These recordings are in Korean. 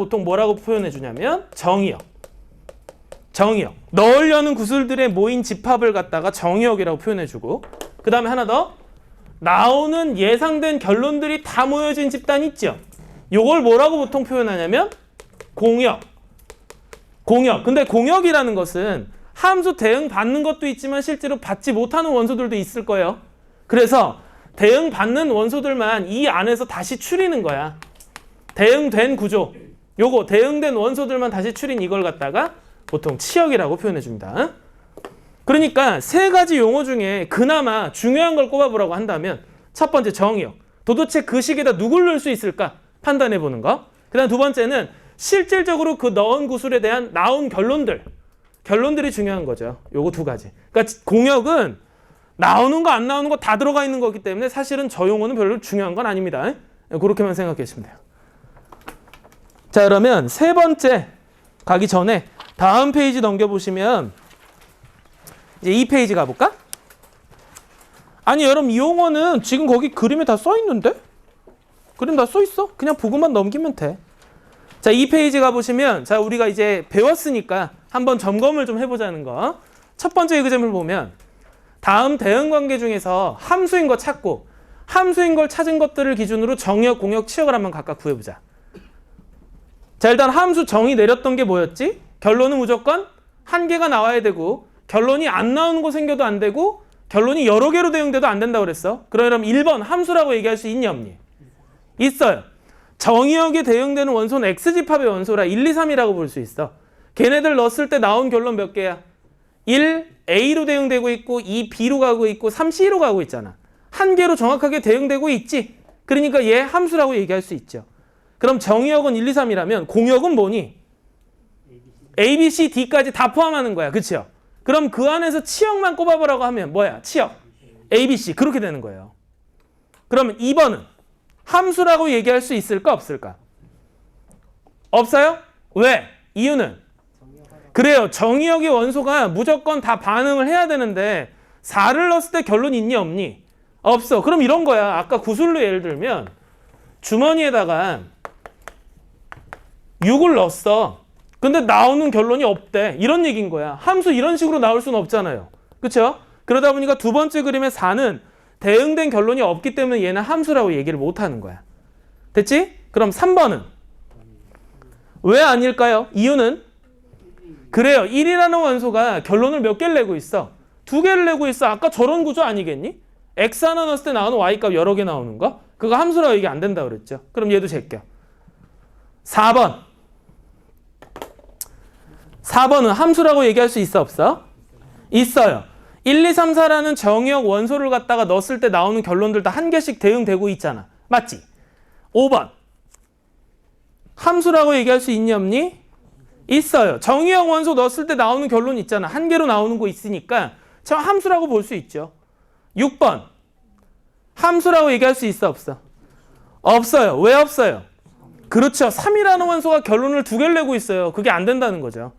보통 뭐라고 표현해 주냐면 정의역. 정의역. 넣으려는 구슬들의 모인 집합을 갖다가 정의역이라고 표현해 주고, 그 다음에 하나 더. 나오는 예상된 결론들이 다 모여진 집단 있죠? 요걸 뭐라고 보통 표현하냐면 공역. 공역. 근데 공역이라는 것은 함수 대응 받는 것도 있지만 실제로 받지 못하는 원소들도 있을 거예요. 그래서 대응 받는 원소들만 이 안에서 다시 추리는 거야. 대응된 구조. 요거 대응된 원소들만 다시 추린 이걸 갖다가 보통 치역이라고 표현해 줍니다. 그러니까 세 가지 용어 중에 그나마 중요한 걸 꼽아보라고 한다면 첫 번째 정의역. 도대체 그 식에다 누굴 넣을 수 있을까? 판단해 보는 거. 그 다음 두 번째는 실질적으로 그 넣은 구술에 대한 나온 결론들이 중요한 거죠. 요거 두 가지. 그러니까 공역은 나오는 거 안 나오는 거 다 들어가 있는 거기 때문에 사실은 저 용어는 별로 중요한 건 아닙니다. 그렇게만 생각해 주시면 돼요. 자, 그러면 세 번째 가기 전에 다음 페이지 넘겨보시면 이제 이 페이지 가볼까? 아니 여러분 이 용어는 지금 거기 그림에 다 써 있는데? 그림 다 써 있어. 그냥 보고만 넘기면 돼. 자, 이 페이지 가보시면 자 우리가 이제 배웠으니까 한번 점검을 좀 해보자는 거. 첫 번째 예그잼을 보면 다음 대응관계 중에서 함수인 거 찾고 함수인 걸 찾은 것들을 기준으로 정의역, 공역, 치역을 한번 각각 구해보자. 자, 일단 함수 정의 내렸던 게 뭐였지? 결론은 무조건 한 개가 나와야 되고 결론이 안 나오는 거 생겨도 안 되고 결론이 여러 개로 대응돼도 안 된다고 그랬어. 그럼 1번 함수라고 얘기할 수 있니 없니? 있어요. 정의역에 대응되는 원소는 X집합의 원소라 1, 2, 3이라고 볼 수 있어. 걔네들 넣었을 때 나온 결론 몇 개야? 1, A로 대응되고 있고 2, B로 가고 있고 3, C로 가고 있잖아. 한 개로 정확하게 대응되고 있지. 그러니까 얘 함수라고 얘기할 수 있죠. 그럼 정의역은 1, 2, 3이라면 공역은 뭐니? A, B, C, D까지 다 포함하는 거야. 그쵸? 그럼 그 안에서 치역만 꼽아보라고 하면 뭐야? 치역. A, B, C. 그렇게 되는 거예요. 그러면 2번은 함수라고 얘기할 수 있을까? 없을까? 없어요? 왜? 이유는? 그래요. 정의역의 원소가 무조건 다 반응을 해야 되는데 4를 넣었을 때 결론 있니 없니? 없어. 그럼 이런 거야. 아까 구술로 예를 들면 주머니에다가 6을 넣었어. 근데 나오는 결론이 없대. 이런 얘기인 거야. 함수 이런 식으로 나올 수는 없잖아요. 그렇죠? 그러다 보니까 두 번째 그림의 4는 대응된 결론이 없기 때문에 얘는 함수라고 얘기를 못하는 거야. 됐지? 그럼 3번은? 왜 아닐까요? 이유는? 그래요. 1이라는 원소가 결론을 몇 개를 내고 있어? 2개를 내고 있어. 아까 저런 구조 아니겠니? X 하나 넣었을 때 나오는 Y값 여러 개 나오는 거? 그거 함수라고 얘기 안 된다고 그랬죠. 그럼 얘도 제껴. 4번. 4번은 함수라고 얘기할 수 있어 없어? 있어요. 1, 2, 3, 4라는 정의역 원소를 갖다가 넣었을 때 나오는 결론들 다 한 개씩 대응되고 있잖아. 맞지? 5번. 함수라고 얘기할 수 있니 없니? 있어요. 정의역 원소 넣었을 때 나오는 결론 있잖아. 한 개로 나오는 거 있으니까 저 함수라고 볼 수 있죠. 6번. 함수라고 얘기할 수 있어 없어? 없어요. 왜 없어요? 그렇죠. 3이라는 원소가 결론을 2개를 내고 있어요. 그게 안 된다는 거죠.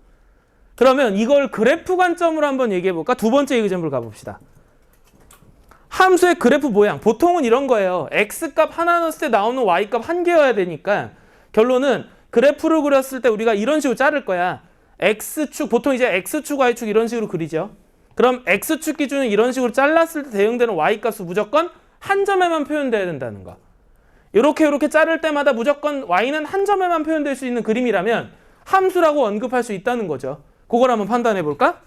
그러면 이걸 그래프 관점으로 한번 얘기해 볼까? 두 번째 예그잼플 가봅시다. 함수의 그래프 모양. 보통은 이런 거예요. X값 하나 넣었을 때 나오는 Y값 한 개여야 되니까 결론은 그래프를 그렸을 때 우리가 이런 식으로 자를 거야. X축, 보통 이제 X축, Y축 이런 식으로 그리죠. 그럼 X축 기준은 이런 식으로 잘랐을 때 대응되는 Y값은 무조건 한 점에만 표현돼야 된다는 거. 이렇게 자를 때마다 무조건 Y는 한 점에만 표현될 수 있는 그림이라면 함수라고 언급할 수 있다는 거죠. 그걸 한번 판단해 볼까?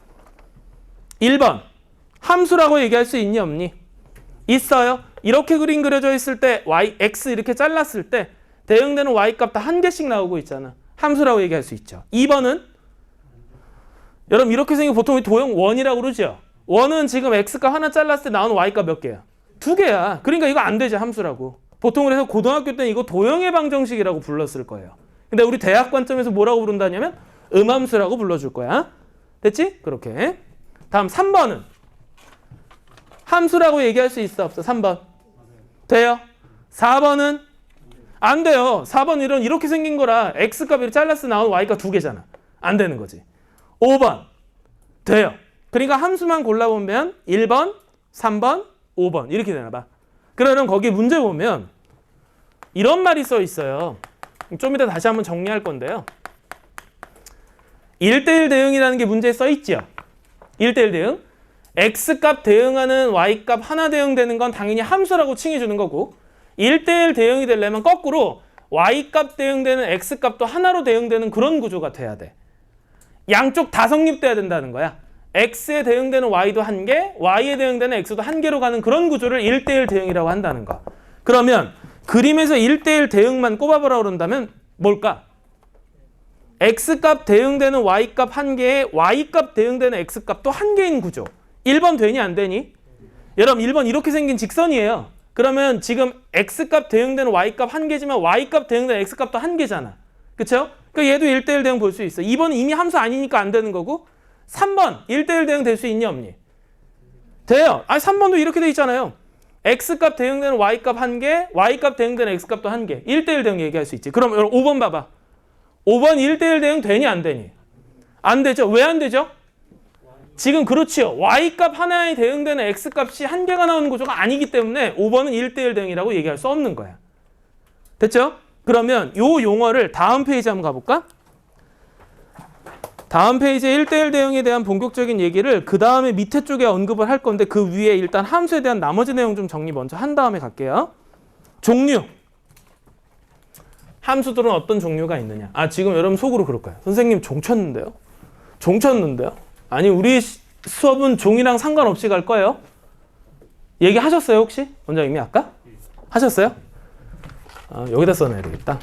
1번. 함수라고 얘기할 수 있니 없니? 있어요. 이렇게 그림 그려져 있을 때 Y, X 이렇게 잘랐을 때 대응되는 Y값 다 한 개씩 나오고 있잖아. 함수라고 얘기할 수 있죠. 2번은 여러분 이렇게 생긴 보통 도형 원이라고 그러죠. 원은 지금 X값 하나 잘랐을 때 나오는 Y값 몇 개야? 2개야. 그러니까 이거 안 되지 함수라고. 보통 그래서 고등학교 때는 이거 도형의 방정식이라고 불렀을 거예요. 근데 우리 대학 관점에서 뭐라고 부른다냐면 음함수라고 불러줄 거야. 됐지? 그렇게. 다음 3번은 함수라고 얘기할 수 있어 없어? 3번. 돼요? 4번은 안 돼요. 4번 이렇게 생긴 거라 X값이 잘라서 나오는 Y값 2개잖아. 안 되는 거지. 5번. 돼요. 그러니까 함수만 골라보면 1번, 3번, 5번 이렇게 되나 봐. 그러면 거기 문제 보면 이런 말이 써 있어요. 좀 이따 다시 한번 정리할 건데요. 1대1 대응이라는 게 문제에 써 있죠. 1대1 대응. x값 대응하는 y값 하나 대응되는 건 당연히 함수라고 칭해주는 거고 1대1 대응이 되려면 거꾸로 y값 대응되는 x값도 하나로 대응되는 그런 구조가 돼야 돼. 양쪽 다 성립돼야 된다는 거야. x에 대응되는 y도 한 개, y에 대응되는 x도 한 개로 가는 그런 구조를 1대1 대응이라고 한다는 거. 그러면 그림에서 1대1 대응만 꼽아보라 그런다면 뭘까? x값 대응되는 y값 한 개에 y값 대응되는 x값도 한 개인 구조. 1번 되니 안 되니? 여러분 1번 이렇게 생긴 직선이에요. 그러면 지금 x값 대응되는 y값 한 개지만 y값 대응되는 x값도 한 개잖아. 그쵸? 그러니까 얘도 1대1 대응 볼 수 있어. 2번은 이미 함수 아니니까 안 되는 거고 3번 1대1 대응 될 수 있니 없니? 돼요. 아니 3번도 이렇게 돼 있잖아요. x값 대응되는 y값 한 개, y값 대응되는 x값도 한 개. 1대1 대응 얘기할 수 있지. 그럼 5번 봐봐. 5번 1대1 대응 되니 안 되니? 안 되죠. 왜 안 되죠? 지금 그렇지요. y값 하나에 대응되는 x값이 한 개가 나오는 구조가 아니기 때문에 5번은 1대1 대응이라고 얘기할 수 없는 거야. 됐죠? 그러면 요 용어를 다음 페이지 한번 가볼까? 다음 페이지에 1대1 대응에 대한 본격적인 얘기를 그 다음에 밑에 쪽에 언급을 할 건데 그 위에 일단 함수에 대한 나머지 내용 좀 정리 먼저 한 다음에 갈게요. 종류. 함수들은 어떤 종류가 있느냐. 아 지금 여러분 속으로 그럴 거예요. 선생님 종 쳤는데요? 종 쳤는데요? 아니 우리 수업은 종이랑 상관없이 갈 거예요. 얘기하셨어요 혹시? 원장님이 아까? 하셨어요? 여기다 써놔야 되겠다.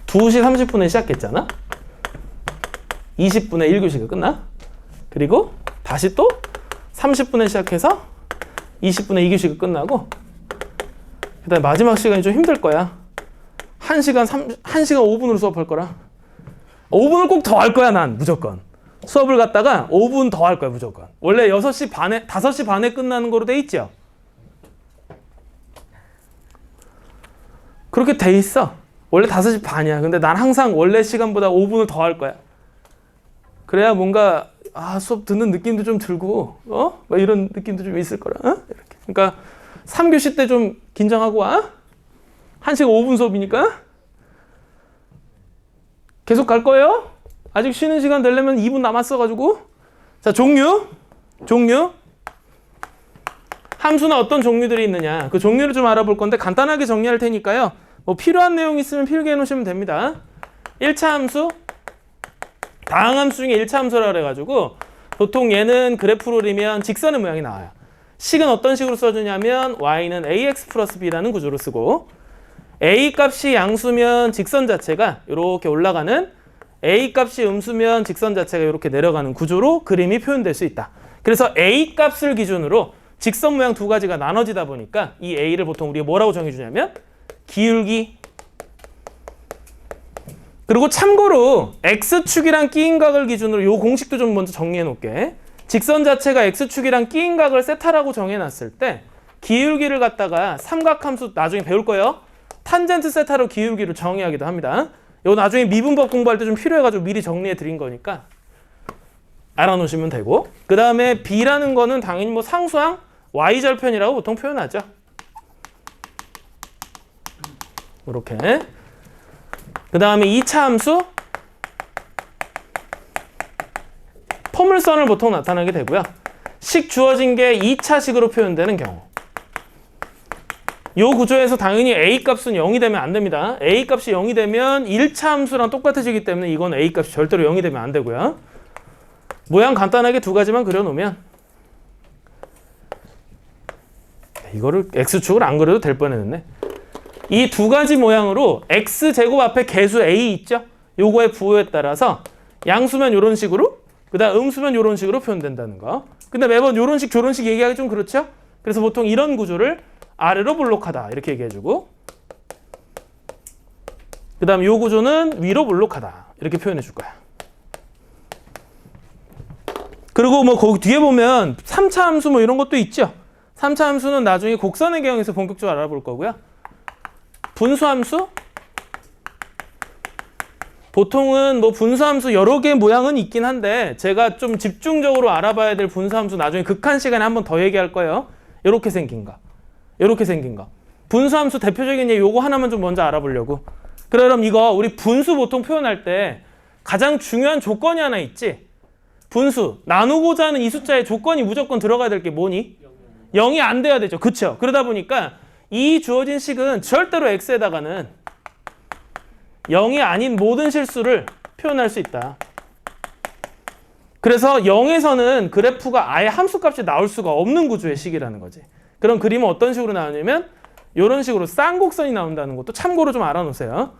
2시 30분에 시작했잖아? 20분에 1교시가 끝나? 그리고 다시 또 30분에 시작해서 20분에 2교시가 끝나고 그 다음에 마지막 시간이 좀 힘들 거야. 1시간 5분으로 수업할 거라. 5분을 꼭 더 할 거야 난 무조건. 수업을 갖다가 5분 더 할 거야 무조건. 원래 6시 반에 5시 반에 끝나는 거로 돼 있죠? 그렇게 돼 있어. 원래 5시 반이야. 근데 난 항상 원래 시간보다 5분을 더 할 거야. 그래야 뭔가 수업 듣는 느낌도 좀 들고 막 이런 느낌도 좀 있을 거라. 이렇게. 그러니까 3교시 때 좀 긴장하고 와. 1시간 5분 수업이니까. 계속 갈 거예요? 아직 쉬는 시간 되려면 2분 남았어가지고. 자, 종류. 함수나 어떤 종류들이 있느냐. 그 종류를 좀 알아볼 건데 간단하게 정리할 테니까요. 뭐 필요한 내용 있으면 필기해 놓으시면 됩니다. 1차 함수. 다항함수 중에 1차 함수라 그래가지고 보통 얘는 그래프로 그리면 직선의 모양이 나와요. 식은 어떤 식으로 써주냐면 y는 ax 플러스 b라는 구조로 쓰고 a 값이 양수면 직선 자체가 이렇게 올라가는 a 값이 음수면 직선 자체가 이렇게 내려가는 구조로 그림이 표현될 수 있다. 그래서 a 값을 기준으로 직선 모양 두 가지가 나눠지다 보니까 이 a를 보통 우리가 뭐라고 정해주냐면 기울기. 그리고 참고로 x축이랑 끼인 각을 기준으로 이 공식도 좀 먼저 정리해 놓을게. 직선 자체가 x축이랑 끼인 각을 세타라고 정해놨을 때 기울기를 갖다가 삼각함수 나중에 배울 거예요. 탄젠트 세타로 기울기를 정의하기도 합니다. 이거 나중에 미분법 공부할 때 좀 필요해가지고 미리 정리해 드린 거니까 알아놓으시면 되고 그 다음에 b라는 거는 당연히 뭐 상수항 y절편이라고 보통 표현하죠. 이렇게. 그 다음에 2차 함수 포물선을 보통 나타나게 되고요. 식 주어진 게 2차식으로 표현되는 경우. 이 구조에서 당연히 A값은 0이 되면 안 됩니다. A값이 0이 되면 1차 함수랑 똑같아지기 때문에 이건 A값이 절대로 0이 되면 안 되고요. 모양 간단하게 두 가지만 그려놓으면 이거를 X축을 안 그려도 될 뻔했네. 이 두 가지 모양으로 X제곱 앞에 개수 A 있죠? 요거의 부호에 따라서 양수면 이런 식으로 그 다음 음수면 이런 식으로 표현된다는 거. 근데 매번 이런 식 저런 식 얘기하기 좀 그렇죠? 그래서 보통 이런 구조를 아래로 볼록하다 이렇게 얘기해주고 그 다음 이 구조는 위로 볼록하다 이렇게 표현해 줄 거야. 그리고 뭐 거기 뒤에 보면 3차 함수 뭐 이런 것도 있죠. 3차 함수는 나중에 곡선의 개형에서 본격적으로 알아볼 거고요. 분수함수 보통은 뭐 분수함수 여러 개의 모양은 있긴 한데 제가 좀 집중적으로 알아봐야 될 분수함수 나중에 극한 시간에 한 번 더 얘기할 거예요. 이렇게 생긴 거. 분수함수 대표적인 예 요거 하나만 좀 먼저 알아보려고. 그럼 이거 우리 분수 보통 표현할 때 가장 중요한 조건이 하나 있지. 분수 나누고자 하는 이 숫자의 조건이 무조건 들어가야 될 게 뭐니? 0이 안 돼야 되죠. 그쵸? 그러다 보니까 이 주어진 식은 절대로 x에다가는 0이 아닌 모든 실수를 표현할 수 있다. 그래서 0에서는 그래프가 아예 함수값이 나올 수가 없는 구조의 식이라는 거지. 그럼 그림은 어떤 식으로 나오냐면 이런 식으로 쌍곡선이 나온다는 것도 참고로 좀 알아놓으세요.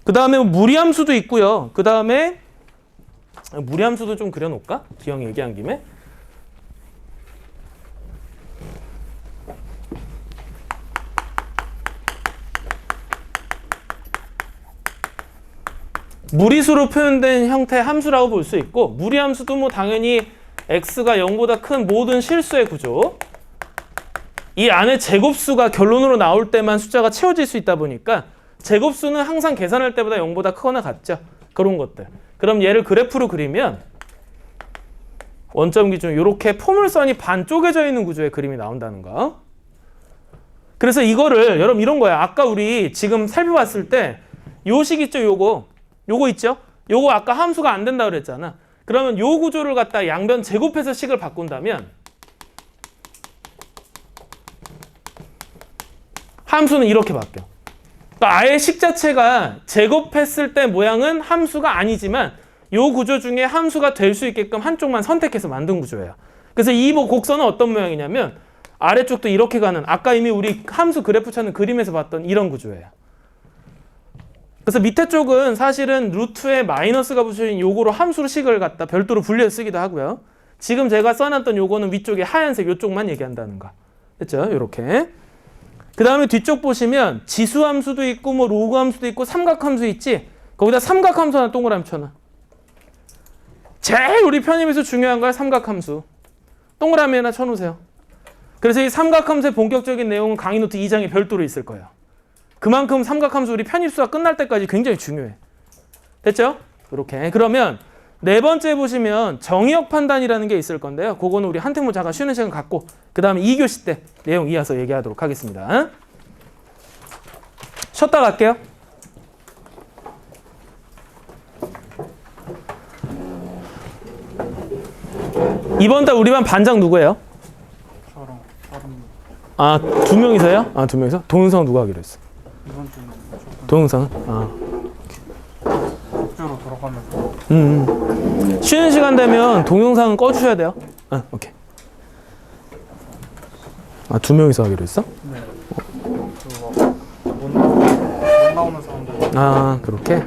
그 다음에 무리함수도 있고요. 그 다음에 무리함수도 좀 그려놓을까? 기형 얘기한 김에. 무리수로 표현된 형태의 함수라고 볼 수 있고, 무리함수도 뭐 당연히 x가 0보다 큰 모든 실수의 구조. 이 안에 제곱수가 결론으로 나올 때만 숫자가 채워질 수 있다 보니까 제곱수는 항상 계산할 때보다 0보다 크거나 같죠. 그런 것들. 그럼 얘를 그래프로 그리면 원점 기준 이렇게 포물선이 반 쪼개져 있는 구조의 그림이 나온다는 거. 그래서 이거를 여러분 이런 거야. 아까 우리 지금 살펴봤을 때 요 식 있죠, 요거 있죠? 요거 아까 함수가 안 된다 그랬잖아. 그러면 요 구조를 갖다 양변 제곱해서 식을 바꾼다면 함수는 이렇게 바뀌어. 그러니까 아예 식 자체가 제곱했을 때 모양은 함수가 아니지만 요 구조 중에 함수가 될 수 있게끔 한쪽만 선택해서 만든 구조예요. 그래서 이 곡선은 어떤 모양이냐면 아래쪽도 이렇게 가는, 아까 이미 우리 함수 그래프 찾는 그림에서 봤던 이런 구조예요. 그래서 밑에 쪽은 사실은 루트에 마이너스가 붙여진 요거로 함수로 식을 갖다 별도로 분리해서 쓰기도 하고요. 지금 제가 써놨던 요거는 위쪽에 하얀색 요쪽만 얘기한다는 거. 됐죠? 요렇게. 그 다음에 뒤쪽 보시면 지수함수도 있고 뭐 로그함수도 있고 삼각함수 있지? 거기다 삼각함수 하나 동그라미 쳐놔. 제일 우리 편입에서 중요한 거야, 삼각함수. 동그라미 하나 쳐놓으세요. 그래서 이 삼각함수의 본격적인 내용은 강의 노트 2장에 별도로 있을 거예요. 그만큼 삼각함수 우리 편입수가 끝날 때까지 굉장히 중요해. 됐죠? 이렇게. 그러면 네 번째 보시면 정의역 판단이라는 게 있을 건데요. 그거는 우리 한태무 잠깐 쉬는 시간 갖고 그 다음에 2교시 때 내용 이어서 얘기하도록 하겠습니다. 쉬었다 갈게요. 이번 달 우리 반 반장 누구예요? 저랑 다른 아, 2명이서요? 아, 2명이서? 동영상 누가 하기로 했어? 이번 주는 동영상은? 아. 국제로 돌아가면서 쉬는 시간 되면 동영상은 꺼주셔야 돼요. 아, 오케이. 아, 2명이서 하기로 했어? 네. 그거 못 나오는 사람들. 아, 그렇게?